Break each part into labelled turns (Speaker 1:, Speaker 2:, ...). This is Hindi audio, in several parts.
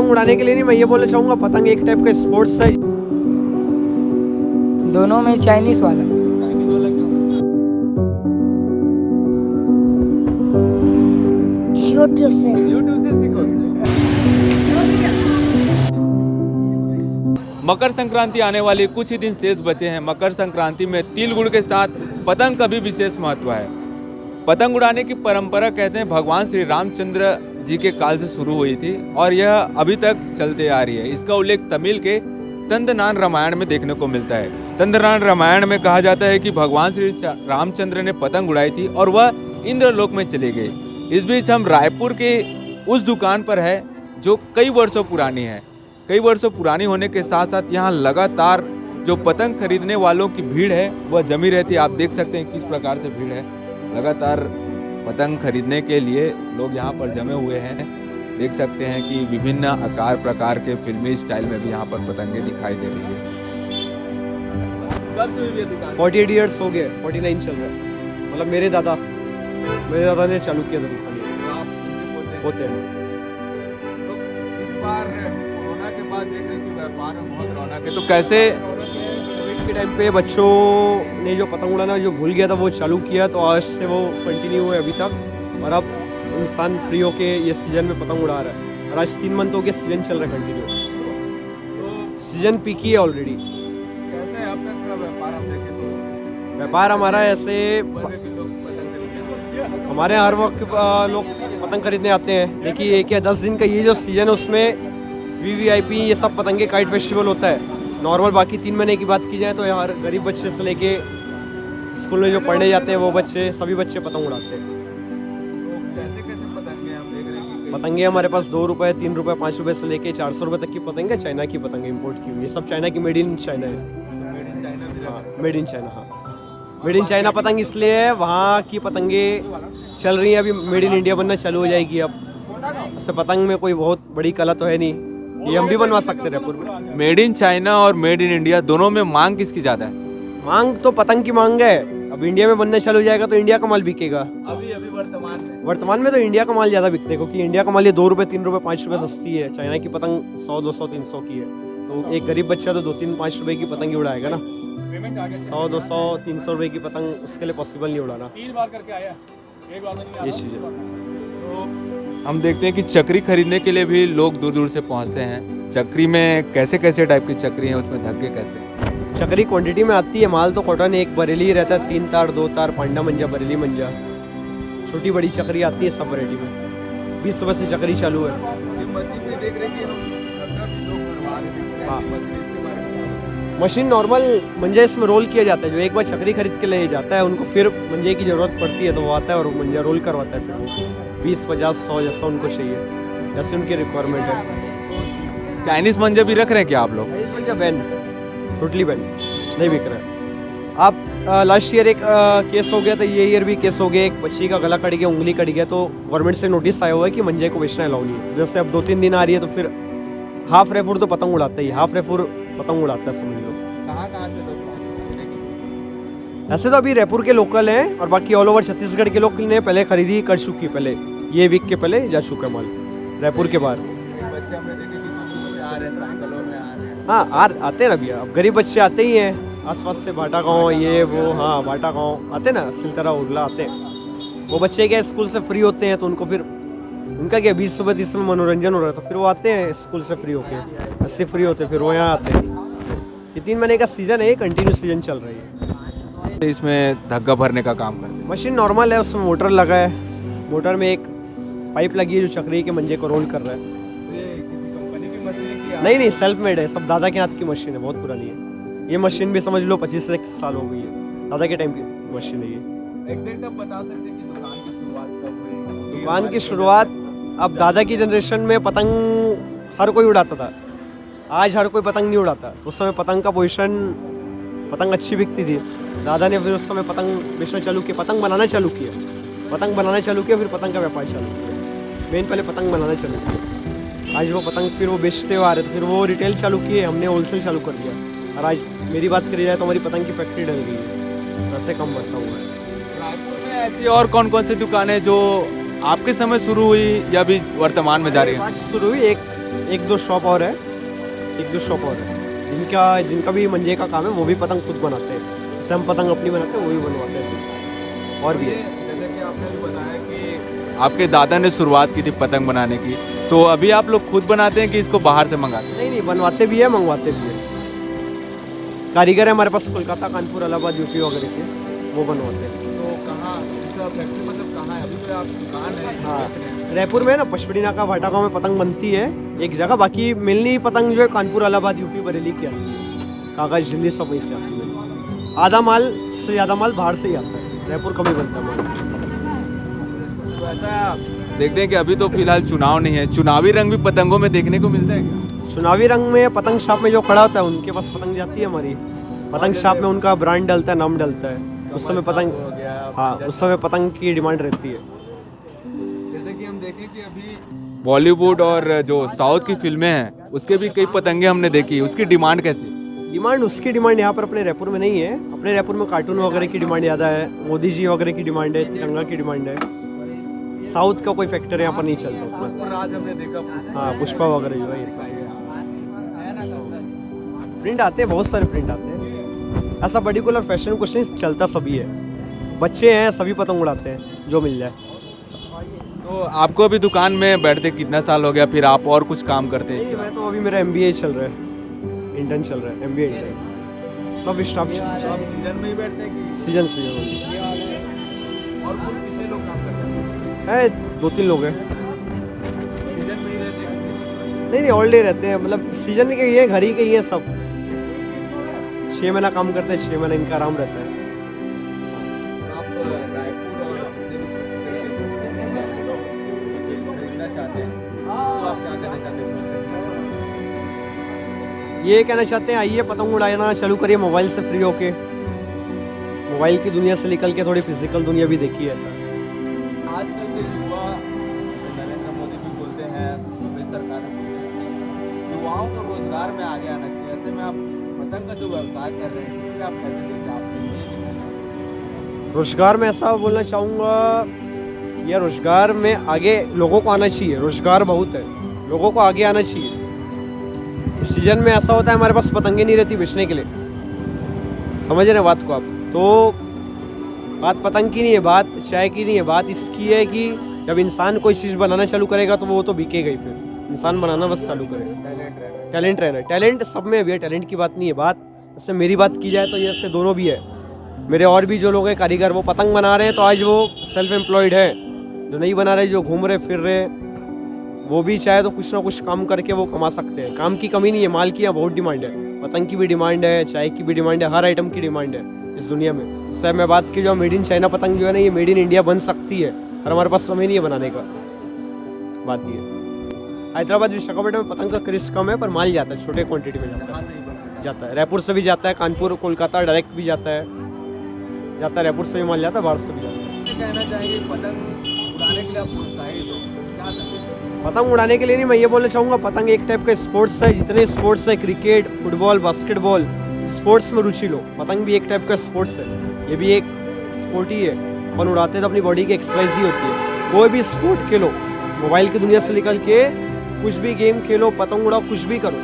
Speaker 1: पतंग उड़ाने के लिए नहीं, मैं ये बोलना चाहूँगा पतंग एक टाइप का स्पोर्ट्स है।
Speaker 2: दोनों में चाइनीज़ वाला।
Speaker 3: यूट्यूब से।
Speaker 4: सीखो। मकर संक्रांति आने वाली कुछ ही दिन शेष बचे हैं। मकर संक्रांति में तिल गुड़ के साथ पतंग का भी विशेष महत्व है। पतंग उड़ाने की परंपरा कहते हैं भगवान श्री रामचंद्र जी के काल से शुरू हुई थी और यह अभी तक चलते आ रही है। इसका उल्लेख तमिल के तंदनान रामायण में देखने को मिलता है। तंदनान रामायण में कहा जाता है कि भगवान श्री रामचंद्र ने पतंग उड़ाई थी और वह इंद्रलोक में चले गए। इस बीच हम रायपुर के उस दुकान पर है जो कई वर्षों पुरानी है। कई वर्षों पुरानी होने के साथ साथ यहाँ लगातार जो पतंग खरीदने वालों की भीड़ है वह जमी रहती है। आप देख सकते हैं किस प्रकार से भीड़ है। लगातार पतंग खरीदने के लिए लोग यहाँ पर जमे हुए हैं। देख सकते हैं कि विभिन्न आकार प्रकार के फिल्मी स्टाइल में भी यहाँ पर पतंगे दिखाई दे रही है। कब से हुई है दुकान?
Speaker 1: 48 ईयर्स हो गए, 49 चल रहा है। मतलब मेरे दादा ने चालू किया था दुकान ये। होते हैं।
Speaker 4: तो इस बार कोरोना के बाद देख रहे हैं कि व्यापार में बहुत रौनक है, तो कैसे
Speaker 1: कोविड के टाइम पे बच्चों ने जो पतंग उड़ाना जो भूल गया था वो चालू किया, तो आज से वो कंटिन्यू हुए अभी तक। और अब इंसान फ्री होके ये सीजन में पतंग उड़ा रहा है। और आज 3 मंथ हो गए सीजन चल रहा है कंटिन्यू। सीजन पीक ही है ऑलरेडी।
Speaker 4: कैसे अब तक का व्यापार हम देखें तो
Speaker 1: व्यापार हमारा ऐसे हमारे हर वक्त लोग पतंग खरीदने आते हैं, लेकिन 1 या 10 दिन का ये जो सीजन है उसमें वीवीआईपी ये सब पतंगे काइट फेस्टिवल होता है। नॉर्मल बाकी 3 महीने की बात की जाए तो यार गरीब बच्चे से लेके स्कूल में जो पढ़ने जाते हैं वो बच्चे सभी बच्चे पतंग उड़ाते हैं।
Speaker 4: कैसे पतंगे हम देख रहे हैं कि
Speaker 1: पतंगे हमारे पास 2 रुपये, 3 रुपये, 5 रुपये से लेके 400 रुपये तक की पतंग है। चाइना की पतंग इंपोर्ट की हुई है, सब चाइना की, मेड इन चाइना है।
Speaker 4: मेड इन चाइना भी
Speaker 1: हाँ, मेड इन चाइना। हाँ, मेड इन चाइना पतंग इसलिए है, वहाँ की पतंगे चल रही है, अभी मेड इन इंडिया बनना चालू हो जाएगी। अब ऐसे पतंग में कोई बहुत बड़ी कला तो है नहीं, ये हम भी बनवा सकते हैं रायपुर में।
Speaker 4: मेड इन चाइना और मेड इन इंडिया दोनों में मांग किसकी ज्यादा है?
Speaker 1: मांग तो पतंग की मांग है। अब इंडिया में बनना चालू हो जाएगा तो इंडिया का माल बिकेगा।
Speaker 4: अभी
Speaker 1: वर्तमान में तो इंडिया का माल ज़्यादा बिकते हैं, क्योंकि इंडिया का माल ये 2 रुपये, 3 रुपये, 5 रुपये सस्ती है। चाइना की पतंग 100, 200, 300 की है। तो एक गरीब बच्चा तो 2, 3, 5 रुपये की पतंग ही उड़ाएगा ना। 100, 200, 300 रुपये की पतंग उसके लिए पॉसिबल नहीं उड़ाना।
Speaker 4: 3 बार करके आया, एक बार में नहीं
Speaker 1: ये चीज़ है।
Speaker 4: तो हम देखते हैं कि चक्री खरीदने के लिए भी लोग दूर दूर से पहुंचते हैं। चक्री में कैसे कैसे टाइप की चक्री है, उसमें धक्के कैसे?
Speaker 1: चक्री क्वांटिटी में आती है। माल तो कॉटन एक बरेली ही रहता है, 3 तार, 2 तार, पांडा मंजा, बरेली मंजा, छोटी बड़ी चक्री आती है सब वैरायटी में। 20 रुपये से चक्री चालू है। हाँ, मशीन नॉर्मल मंजा इसमें रोल किया जाता है। जो एक बार चक्री खरीद के ले जाता है उनको फिर मंजे की ज़रूरत पड़ती है तो वो आता है और मंजा रोल करवाता है। फिर वो 20, 50, 100 जैसा उनको चाहिए, जैसे उनकी रिक्वायरमेंट है।
Speaker 4: चाइनीज मंजा भी रख रहे हैं क्या आप लोग?
Speaker 1: मंजा बैन, टोटली बैन, नहीं बिक रहा है। आप लास्ट ईयर एक केस हो गया था, ये ईयर भी केस हो गया। एक बच्ची का गला कट गया, उंगली कट गया, तो गवर्नमेंट से नोटिस आया हुआ है कि मंजे को बेचना अलाउ नहीं है। जैसे अब 2-3 दिन आ रही है तो फिर हाफ रायपुर तो पतंग उड़ाता ही, हाफ रायपुर पतंग उड़ाता है समझ लो।
Speaker 4: कहाँ से
Speaker 1: ऐसे तो अभी रायपुर के लोकल हैं और बाकी ऑल ओवर छत्तीसगढ़ के लोग ने पहले खरीदी कर चुकी, पहले ये वीक के पहले जा चुका माल रायपुर के बाहर। हाँ आते हैं ना भैया, अब गरीब बच्चे आते ही हैं आसपास से, भाटा गाँव ये वो। हाँ, भाटा गाँव आते ना, सिलतरा उर्ला आते हैं। वो बच्चे क्या स्कूल से फ्री होते हैं तो उनको फिर उनका क्या 20 रुपये 30 में मनोरंजन हो रहा है, तो फिर वो आते हैं स्कूल से फ्री होके, ऐसे फ्री होते हैं फिर वो यहाँ आते हैं। ये 3 महीने का सीजन है, कंटिन्यू सीजन चल रही है।
Speaker 4: इसमें धग्गा भरने का काम करते हैं।
Speaker 1: मशीन नॉर्मल है, उसमें मोटर लगा है। मोटर में एक पाइप लगी है जो चक्री के मंजे को रोल कर रहा है। नहीं, सेल्फ मेड है, सब दादा के हाथ की मशीन है, बहुत पुरानी है। ये मशीन भी समझ लो 25 साल हो गई है, दादा के टाइम की मशीन है ये।
Speaker 4: एग्जैक्ट आप बता सकते हैं कि दुकान की शुरुआत कब हुई?
Speaker 1: दुकान की शुरुआत अब दादा की जनरेशन में पतंग हर कोई उड़ाता था, आज हर कोई पतंग नहीं उड़ाता। उस समय पतंग का पोजीशन, पतंग अच्छी बिकती थी। दादा ने फिर उस समय पतंग बेचना चालू किया, पतंग बनाना चालू किया, फिर पतंग का व्यापार चालू किया। मेन पहले पतंग बनाना चालू किया, आज वो पतंग फिर वो बेचते हुए आ रहे थे, फिर वो रिटेल चालू किए, हमने होलसेल चालू कर दिया। और आज मेरी बात करी जाए तो हमारी पतंग की फैक्ट्री डल गई है, वैसे कम बढ़ता हुआ है।
Speaker 4: रायपुर में ऐसी और कौन कौन सी दुकानें जो आपके समय शुरू हुई या भी वर्तमान में जारी है?
Speaker 1: शुरू हुई एक एक दो शॉप और है, एक दो शॉप और है जिनका भी मंजे का काम है, वो भी पतंग खुद बनाते हैं। जैसे हम पतंग अपनी बनाते हैं, वो भी बनवाते हैं। और भी है।
Speaker 4: जैसे कि आपने भी बताया कि आपके दादा ने शुरुआत की थी पतंग बनाने की, तो अभी आप लोग खुद बनाते हैं कि इसको बाहर से मंगाते हैं?
Speaker 1: नहीं, बनवाते भी है, मंगवाते भी है। कारीगर है हमारे पास कोलकाता, कानपुर, इलाहाबाद, यूपी वगैरह के, वो बनवाते हैं।
Speaker 4: तो कहाँ इसका फैक्ट्री मतलब कहाँ है? अभी तो आपकी दुकान है।
Speaker 1: हाँ, रायपुर में है ना, पचमढ़ी का भाटा गाँव में पतंग बनती है एक जगह। बाकी मिलनी पतंग जो है कानपुर, इलाहाबाद, यूपी, बरेली की आती है। कागज, दिल्ली सब वहीं से आती है। आधा माल से ज़्यादा माल बाहर से ही आता है, रायपुर कम ही बनता है माल।
Speaker 4: तो ऐसा देखते हैं कि अभी तो फिलहाल चुनाव नहीं है, चुनावी रंग भी पतंगों में देखने को मिलता है क्या?
Speaker 1: चुनावी रंग में पतंग शॉप में जो खड़ा होता है उनके पास पतंग जाती है हमारी। पतंग शॉप में उनका ब्रांड डलता है, नाम डलता है, उस समय पतंग, हाँ, उस समय पतंग की डिमांड रहती है।
Speaker 4: जैसे कि हम देखें कि अभी बॉलीवुड और जो साउथ की फिल्में हैं उसके भी कई पतंगे हमने देखी, उसकी डिमांड कैसी?
Speaker 1: उसकी डिमांड यहाँ पर अपने रायपुर में नहीं है। अपने रायपुर में कार्टून वगैरह की डिमांड ज़्यादा है, मोदी जी वगैरह की डिमांड है, तिरंगा की डिमांड है। साउथ का कोई फैक्टर यहाँ पर नहीं चलता उतना।
Speaker 4: हमने देखा,
Speaker 1: हाँ, पुष्पा वगैरह जो है ये सब प्रिंट आते हैं, बहुत सारे प्रिंट आते हैं। ऐसा पर्टिकुलर फैशन कुछ नहीं चलता, सभी है। बच्चे हैं, सभी पतंग उड़ाते हैं जो मिल जाए।
Speaker 4: तो आपको अभी दुकान में बैठते कितना साल हो गया, फिर आप और कुछ काम करते हैं इसके
Speaker 1: मैं तो अभी मेरा MBA चल रहा है, इंटर्न चल रहा है, MBA इंटर्न, सब स्टाफ
Speaker 4: सीजन में ही बैठते हैं कि
Speaker 1: सीजन
Speaker 4: और कुछ कितने लोग काम करते हैं?
Speaker 1: है, 2-3 लोग हैं।
Speaker 4: सीजन में ही रहते हैं?
Speaker 1: नहीं, ऑल डे रहते हैं, मतलब सीजन के ही है, घर ही के ही है सब। 6 महीना काम करते हैं, 6 महीना इनका आराम रहता है।
Speaker 4: आप रायपुर और खरीदना चाहते हैं तो आप क्या कहना चाहते हैं?
Speaker 1: ये कहना चाहते हैं, आइए पतंग उड़ाना चालू करिए मोबाइल से फ्री होके। मोबाइल की दुनिया से निकल के थोड़ी फिजिकल दुनिया भी देखिए। ऐसा
Speaker 4: आजकल के युवा, नरेंद्र मोदी भी बोलते हैं, योगी सरकार बोलते हैं, युवाओं को रोजगार में आगे आना चाहिए। ऐसे में आप पतंग का जो व्यवसाय कर रहे हैं, इससे आप कैसे देखते हैं?
Speaker 1: रोजगार में ऐसा बोलना चाहूँगा, या रोजगार में आगे लोगों को आना चाहिए। रोजगार बहुत है, लोगों को आगे आना चाहिए। इस सीजन में ऐसा होता है हमारे पास पतंगे नहीं रहती बेचने के लिए, समझ रहे हैं बात को आप? तो बात पतंग की नहीं है, बात चाय की नहीं है, बात इसकी है कि जब इंसान कोई चीज़ बनाना चालू करेगा तो वो तो बिकेगा ही। फिर इंसान बनाना बस चालू करेगा। टैलेंट रहना, टैलेंट सब में भी है, टैलेंट की बात नहीं है। बात जैसे मेरी बात की जाए तो ये से दोनों भी है। मेरे और भी जो लोग हैं कारीगर, वो पतंग बना रहे हैं तो आज वो सेल्फ एम्प्लॉयड है। जो नहीं बना रहे, जो घूम रहे फिर रहे, वो भी चाहे तो कुछ ना कुछ काम करके वो कमा सकते हैं। काम की कमी नहीं है, माल की यहाँ बहुत डिमांड है। पतंग की भी डिमांड है, चाय की भी डिमांड है, हर आइटम की डिमांड है इस दुनिया में। सर मैं बात की जो मेड इन चाइना पतंग जो है ना, ये मेड इन इंडिया बन सकती है, और हमारे पास समय नहीं है बनाने का। बात ये हैदराबाद, विशाखापट्टनम में पतंग का क्रिस कम है, पर माल जाता है, छोटे क्वांटिटी में जाता है। रायपुर से भी जाता है, कानपुर, कोलकाता डायरेक्ट भी जाता है। रायपुर से भी माल जाता है, बाहर से भी जाता है।
Speaker 4: कहना चाहेंगे पतंग उड़ाने के लिए आप प्रोत्साहित हो, क्या सकते हैं?
Speaker 1: पतंग उड़ाने के लिए नहीं, मैं ये बोलना चाहूँगा, पतंग एक टाइप का स्पोर्ट्स है। जितने स्पोर्ट्स है, क्रिकेट, फुटबॉल, बास्केटबॉल, स्पोर्ट्स में रुचि लो। पतंग भी एक टाइप का स्पोर्ट्स है, ये भी एक स्पोर्ट ही है। अपन उड़ाते हैं तो अपनी बॉडी की एक्सरसाइज ही होती है। कोई भी स्पोर्ट खेलो, मोबाइल की दुनिया से निकल के कुछ भी गेम खेलो, पतंग उड़ाओ, कुछ भी करो,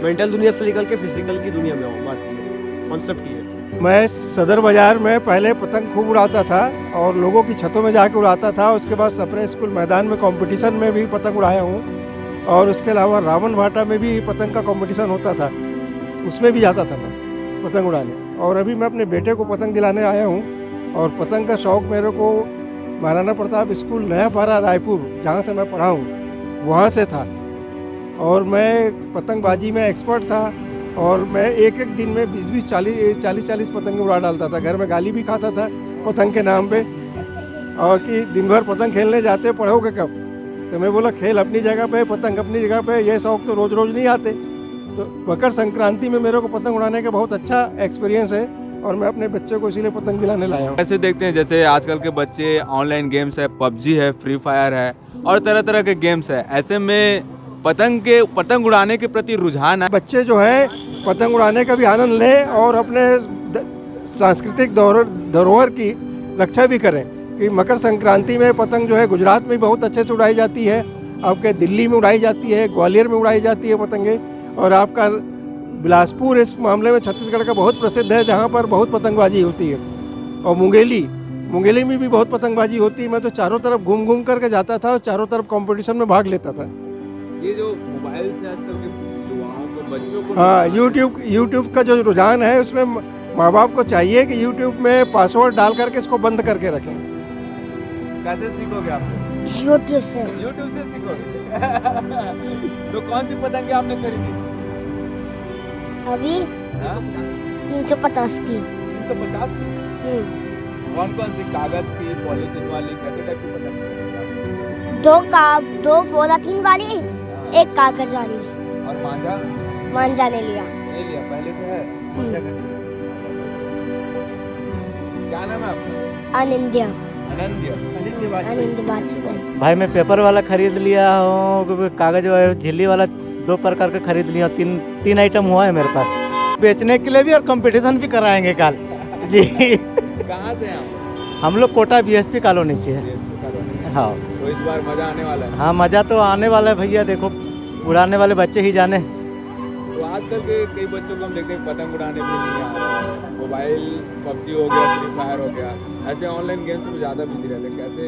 Speaker 1: मेंटल दुनिया से निकल के फिजिकल की दुनिया में आओ। बात ये कॉन्सेप्ट ही है।
Speaker 2: मैं सदर बाज़ार में पहले पतंग खूब उड़ाता था और लोगों की छतों में जाके उड़ाता था। उसके बाद अपने स्कूल मैदान में कंपटीशन में भी पतंग उड़ाया हूँ, और उसके अलावा रावण भाटा में भी पतंग का कंपटीशन होता था, उसमें भी जाता था मैं पतंग उड़ाने। और अभी मैं अपने बेटे को पतंग दिलाने आया हूँ, और पतंग का शौक़ मेरे को महाराणा प्रताप स्कूल नया पारा रायपुर, जहाँ से मैं पढ़ा हूँ, वहाँ से था। और मैं पतंगबाजी में एक्सपर्ट था, और मैं एक दिन में 20-20, 40-40 पतंग उड़ा डालता था। घर में गाली भी खाता था पतंग के नाम पे, और कि दिन भर पतंग खेलने जाते, पढ़ोगे कब? तो मैं बोला, खेल अपनी जगह पे, पतंग अपनी जगह पे, ये शौक़ तो रोज़ रोज़ नहीं आते। तो मकर संक्रांति में मेरे को पतंग उड़ाने का बहुत अच्छा एक्सपीरियंस है, और मैं अपने बच्चे को इसीलिए पतंग दिलाने लाया हूँ।
Speaker 4: ऐसे देखते हैं जैसे आजकल के बच्चे ऑनलाइन गेम्स है, PUBG है, फ्री फायर है, और तरह तरह के गेम्स है। ऐसे में पतंग उड़ाने के प्रति रुझान है।
Speaker 2: बच्चे जो है पतंग उड़ाने का भी आनंद लें, और अपने सांस्कृतिक धरोहर की रक्षा भी करें। कि मकर संक्रांति में पतंग जो है गुजरात में बहुत अच्छे से उड़ाई जाती है, आपके दिल्ली में उड़ाई जाती है, ग्वालियर में उड़ाई जाती है पतंगे। और आपका बिलासपुर इस मामले में छत्तीसगढ़ का बहुत प्रसिद्ध है, जहाँ पर बहुत पतंगबाजी होती है। और मुंगेली में भी बहुत पतंगबाजी होती है। मैं तो चारों तरफ घूम घूम करके जाता था और चारों तरफ कंपटीशन में भाग लेता था।
Speaker 4: ये जो मोबाइल से आजकल के युवाओं को, बच्चों को,
Speaker 2: हाँ, यूट्यूब का जो रुझान है उसमें माँ बाप को चाहिए कि यूट्यूब में पासवर्ड डाल करके इसको बंद करके रखें।
Speaker 4: कैसे सीखोगे आप?
Speaker 3: यूट्यूब से।
Speaker 4: यूट्यूब से सीखोगे। तो कौन सी पतंगे आपने खरीदी?
Speaker 3: अभी
Speaker 4: हाँ?
Speaker 3: 350 की।
Speaker 4: 350 की? कौन कौन सी? कागज की, पॉलीथीन वाली, कैसे टाइप की पतंग?
Speaker 3: दो पॉलीथीन वाली, एक कागज वाली।
Speaker 4: और मांझा?
Speaker 3: मांझा नहीं लिया।
Speaker 4: नहीं लिया, पहले से है। क्या नाम है आपका?
Speaker 3: अनिंद्य।
Speaker 4: अनंत
Speaker 3: वाजपेयी।
Speaker 5: भाई मैं पेपर वाला खरीद लिया हूँ, कागज वाला, झिल्ली वाला, 2 प्रकार का खरीद लिया। तीन आइटम हुआ है मेरे पास, बेचने के लिए भी और कंपटीशन भी कराएंगे कल। जी।
Speaker 4: कहाँ से हैं
Speaker 5: हम लोग कोटा बीएसपी कॉलोनी से है।
Speaker 4: आप?
Speaker 5: हाँ,
Speaker 4: तो इस बार मजा आने वाला है।
Speaker 5: हाँ मज़ा तो आने वाला है भैया, देखो उड़ाने वाले बच्चे ही जाने।
Speaker 4: तो आजकल के कई बच्चों को हम देखते हैं पतंग उड़ाने भी नहीं आ रहा है। मोबाइल पबजी हो गया, फ्री फायर हो गया, ऐसे ऑनलाइन गेम्स में ज़्यादा बिजी रहते हैं। कैसे?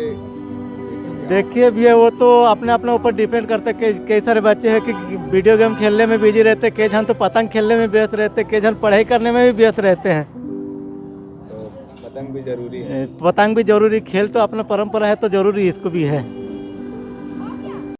Speaker 5: देखिए भैया, वो तो अपने अपने ऊपर डिपेंड करता है। कई सारे बच्चे हैं कि वीडियो गेम खेलने में बिजी रहते हैं, कई जन तो पतंग खेलने में व्यस्त रहते हैं, कई जन पढ़ाई करने में भी व्यस्त रहते हैं।
Speaker 4: तो पतंग भी जरूरी है।
Speaker 5: पतंग भी जरूरी, खेल तो अपना परंपरा है तो जरूरी इसको भी है।